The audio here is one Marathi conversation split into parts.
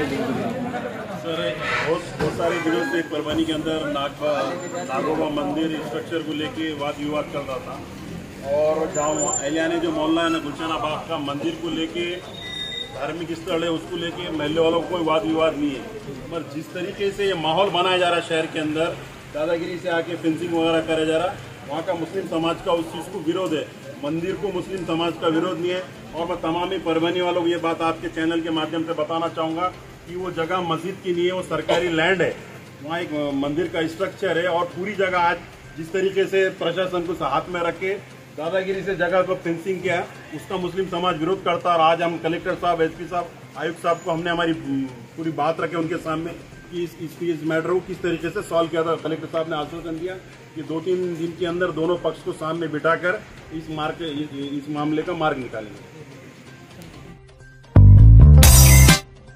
सर बहुत सारे दिनों से परभनी के अंदर नागोबा मंदिर स्ट्रक्चर को लेके वाद विवाद चल रहा था और जहाँ एलियाने जो मोहल्ला है ना गुलशना बाग का मंदिर को लेके धार्मिक स्थल है उसको लेके महल्ले वालों को कोई वाद विवाद नहीं है। पर जिस तरीके से ये माहौल बनाया जा रहा है शहर के अंदर दादागिरी से आके फेंसिंग वगैरह करा जा रहा है, वहाँ का मुस्लिम समाज का उस चीज़ को विरोध है। मंदिर को मुस्लिम समाज का विरोध नहीं है। और मैं तमाम ही परभनी वालों को ये बात आपके चैनल के माध्यम से बताना चाहूँगा कि वो जगह मस्जिद की नहीं है, वो सरकारी लैंड है। वहाँ एक मंदिर का स्ट्रक्चर है और पूरी जगह आज जिस तरीके से प्रशासन को हाथ में रख के दादागिरी से जगह को फेंसिंग किया उसका मुस्लिम समाज विरोध करता। और आज हम कलेक्टर साहब, एसपी साहब, आयुक्त साहब को हमने हमारी पूरी बात रखे उनके सामने कि इस मैटर को किस तरीके से सॉल्व किया था। कलेक्टर साहब ने आश्वासन दिया कि 2-3 दिन के अंदर दोनों पक्ष को सामने बिठाकर इस मामले का मार्ग निकालेंगे।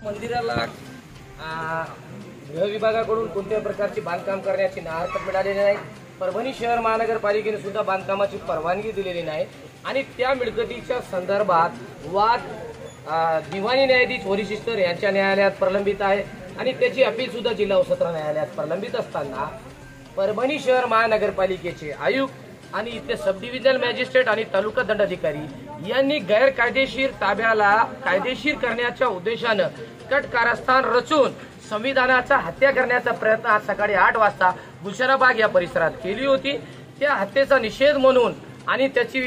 मंदिराला गृह विभागाकडून कोणत्याही प्रकारची बांधकाम करण्याची हरकत मिळालेली नाही। परभणी शहर महानगरपालिकेने सुद्धा बांधकामाची परवानगी दिलेली नाही आणि त्या मिळकतीच्या संदर्भात वाद दिवाणी न्यायाधीश वरिष्ठर यांच्या न्यायालयात प्रलंबित आहे आणि त्याची अपील सुद्धा जिल्हा व सत्र न्यायालयात प्रलंबित असताना परभणी शहर महानगरपालिकेचे आयुक्त आणि इथले सब डिव्हिजनल मॅजिस्ट्रेट आणि तालुका दंडाधिकारी यांनी गैरकायदेशीर ताब्याला कायदेशीर करण्याच्या उद्देशाने कट कारस्थान रचून संविधानाचा हत्या करण्याचा प्रयत्न आज सकाळी 8 वाजता गुलशना बाग या परिसरात केली होती। त्या हत्येचा निषेध म्हणून आणि त्याची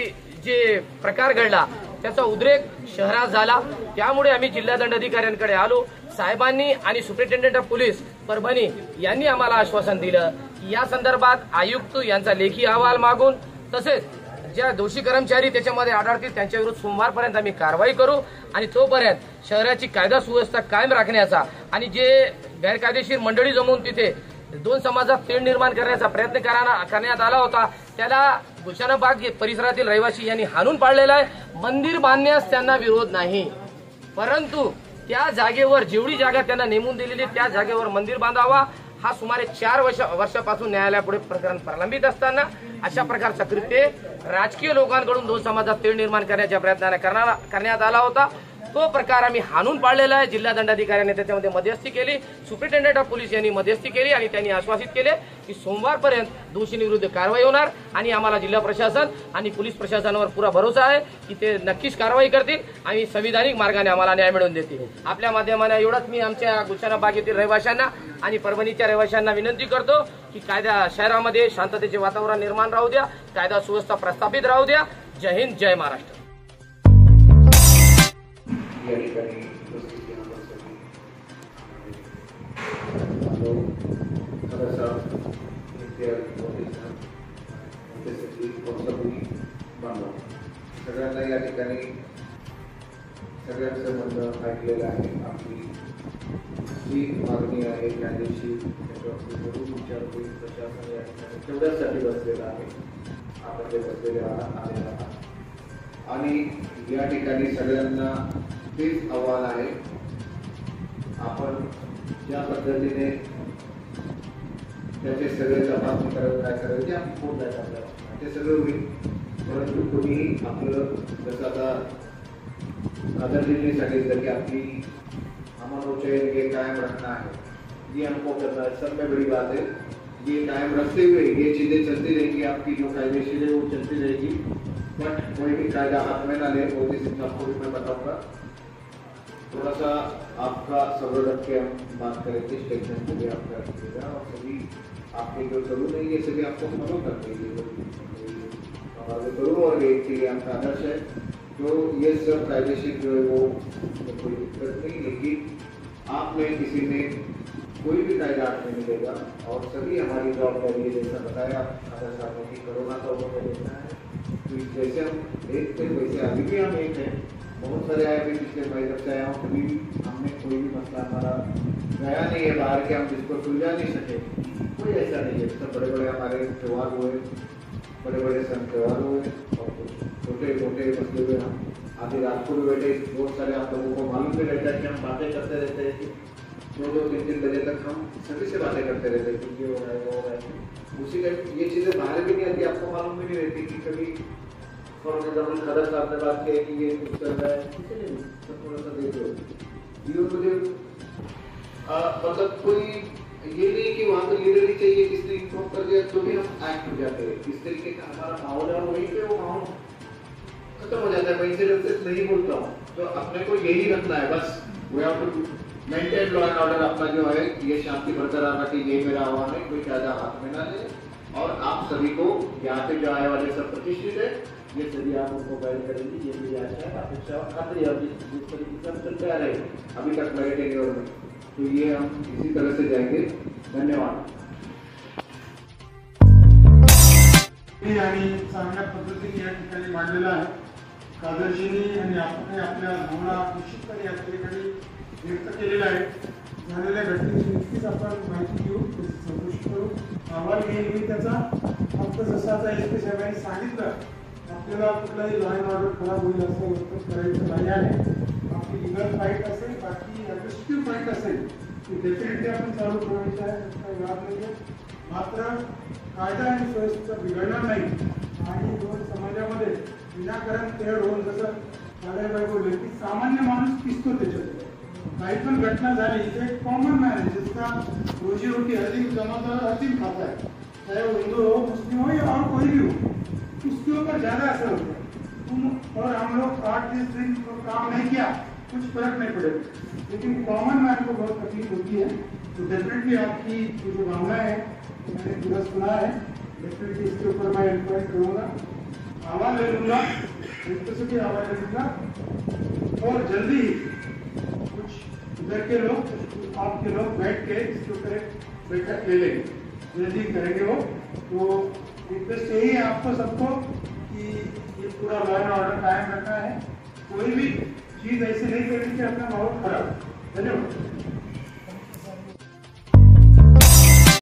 जे प्रकार घडला त्याचा उद्रेक शहरात झाला। त्यामुळे आम्ही जिल्हा दंडाधिकाऱ्यांकडे आलो। साहेबांनी आणि सुपरिटेंडेंट ऑफ पोलीस परभणी यांनी आम्हाला आश्वासन दिलं की या संदर्भात आयुक्त यांचा लेखी अहवाल मागून तसेच ज्या दोषी कर्मचारी त्याच्यामध्ये आढळतील त्यांच्या विरुद्ध सोमवारपर्यंत आम्ही कारवाई करू आणि तोपर्यंत शहराची कायदा सुव्यवस्था कायम राखण्याचा आणि जे गैरकायदेशीर मंडळी जमवून तिथे 2 समाजात तेढ निर्माण करण्याचा प्रयत्न करण्यात आला होता त्याला गुलशना बाग परिसरातील रहिवासी यांनी हाणून पाडलेला आहे। मंदिर बांधण्यास त्यांना विरोध नाही, परंतु त्या जागेवर जेवढी जागा त्यांना नेमून दिलेली त्या जागेवर मंदिर बांधावा हा सुमारे 4 वर्षापासून न्यायालयापुढे प्रकरण प्रलंबित असताना अशा प्रकारचा कृत्य राजकीय लोकांकडून 2 समाजात तेढ निर्माण करण्याच्या प्रयत्नाने करण्यात आला होता। तो प्रकार आम्ही हाणून पाडलेला आहे। जिल्हा दंडाधिकाऱ्यांनी त्याच्यामध्ये मध्यस्थी केली, सुपरिटेंडेंट ऑफ पोलीस यांनी मध्यस्थी केली आणि त्यांनी आश्वासित केले की सोमवारपर्यंत दोषींविरुद्ध कारवाई होणार आणि आम्हाला जिल्हा प्रशासन आणि पोलीस प्रशासनावर पुरा भरोसा आहे की ते नक्कीच कारवाई करतील आणि संविधानिक मार्गाने आम्हाला न्याय मिळवून देतील। आपल्या माध्यमाने एवढंच मी आमच्या गुलशना बाग येथील रहिवाशांना आणि परभणीच्या रहिवाशांना विनंती करतो की कायदा शहरामध्ये शांततेचे वातावरण निर्माण राहू द्या, कायदा सुव्यवस्था प्रस्थापित राहू द्या। जय हिंद, जय महाराष्ट्र। या ठिकाणी उपस्थित सगळ्यांना या ठिकाणी सगळ्यांचं म्हणणं ऐकलेलं आहे। आपली जी मागणी आहे कायदेशीर जरूर विचार होईल। प्रशासन या ठिकाणी तेवढ्यासाठी बसलेलं आहे, आपण ते बसलेले आलेलं आहात आणि या ठिकाणी सगळ्यांना तेच आव्हान आहे। आपण ज्या पद्धतीने त्याचे सगळे तपासणी करत काय करायचे आपण फोन द्यायला आपल्याला ते सगळं होईल, परंतु कोणी आपलं जसं आता आदरणीय सांगितलं की आपली अमन ये कायम रखना है, ये हमको करना है। सब में बड़ी बात है, ये कायम रखते हुए ये चीजें चलती रहेंगी, आपकी जो कायदेशीर है वो चलती रहेगी। बट कोई भी कायदा हाथ में ना ले, वो आपको भी मैं बताऊंगा। थोड़ा सा आपका सब्र रख के हम बात करेंगे, स्टेटमेंट को भी आपका रखिएगा और सभी आपके जो जरूर नहीं है सभी आपको फॉलो कर देंगे जरूर। और एक चीज आपका आदर्श है जो ये सब कायदेशीर जो है वो कोई दिक्कत नहीं, लेकिन आप में किसी में कोई भी कायदा नहीं मिलेगा और सभी हमारी जवाबदारी है। जैसा बताया आदर्श साहब ने कि कोरोना का वो देखना है, तो जैसे हम एक थे वैसे अभी भी हम एक हैं। बहुत सारे आए भी पिछले मई जब से आया हूँ, कभी हमने कोई भी मसला हमारा गया नहीं है बाहर के हम जिसको सुलझा नहीं सके, कोई ऐसा नहीं है। सब बड़े बड़े हमारे त्यौहार हुए, बड़े बड़े सन त्यौहार हुए और कुछ छोटे छोटे मसले हुए। हम आधी रात को भी बैठे, बहुत सारे आप लोगों को मालूम भी रहता है कि हम बातें करते रहते हैं कि 2-3 बजे तक हम सभी से बातें करते रहते हैं कि ये हो रहा है वो हो रहा है। उसी का ये चीज़ें बाहर भी नहीं आती, आपको मालूम भी नहीं रहती कि कभी फॉर एग्जाम्पल खदर साहब ने बात की कि ये कुछ चल रहा है, किसी ने सब थोड़ा सा देख लो। मुझे मतलब कोई ये नहीं कि वहाँ पर लीडर ही चाहिए, किसने इन्फॉर्म कर दिया तो भी हम एक्ट हो जाते हैं। इस तरीके का हमारा माहौल है, वहीं पे वो माहौल खत्म हो जाता है। मैं इंसिडेंसेस नहीं बोलता हूँ, तो अपने को यही रखना है बस। We have to maintain law and order. अपना जो है ये शांति बरकरार रखे, ये मेरा आह्वान है। कोई कायदा हाथ में ना ले। और आप सभी को यहाँ पे जो आए वाले सब प्रतिष्ठित है, ये सभी आप उनको गाइड करेंगे, ये मेरी आशा है, अपेक्षा और खातिर है। जिस तरीके से हम चलते आ रहे हैं अभी तक मेरे टेन्योर में, तो ये हम इसी तरह से जाएंगे। धन्यवाद। आणि चांगल्या पद्धतीने या ठिकाणी मांडलेला आहे। कादरजींनी आणि आपण आपल्या भावना निश्चितपणे या ठिकाणी व्यक्त केलेला आहे। झालेल्या घटनेची नक्कीच आपण माहिती घेऊ, चौकशी करू, अहवाल घेईल मी त्याचा। फक्त जसं आता एस पी साहेबांनी सांगितलं, आपल्याला कुठलाही लॉ अँड ऑर्डर खराब होईल असं वर्तन करायचं नाही आहे। आपली लिगल फाईट असेल, बाकी ॲग्रेसिव्ह फाईट असेल ती डेफिनेटली आपण चालू ठेवायची आहे, काही वाद नाही आहे। मात्र कायदा आणि सुव्यवस्था बिघडणार नाही आणि दोन समाजामध्ये विनाकारण तेढ होऊन, जसं दादाबाई बोलले की सामान्य माणूस पिसतो त्याच्यात। काही पण घटना झाली तर एक कॉमन मॅन है जिसका रोजी रोटी हर जमाता हर दिन खाता है, चाहे वो हिंदू हो, मुस्लिम हो या और कोई भी हो, उसके ऊपर ज्यादा असर होता है। और हम लोग 8-10 दिन तो काम नहीं किया, कुछ फर्क नहीं पड़ेगा, लेकिन कॉमन मैन को बहुत तकलीफ होती है। तो डेफिनेटली आपकी जो भावना है मैंने पूरा सुना है, डेफिनेटली इसके ऊपर मैं इंक्वायरी करूँगा, आवाज ले लूँगा, इलेक्ट्रिसिटी आवाज ले लूँगा। और जल्दी ही कुछ इधर के लोग, कुछ आपके लोग बैठ के इसके ऊपर बैठक ले लेंगे, जल्दी करेंगे वो। तो रिक्वेस्ट यही है आपको सबको कि ये पूरा लॉ एंड ऑर्डर कायम रखना है, कोई भी चीज़ ऐसे नहीं करनी कि अपना माहौल खराब। धन्यवाद।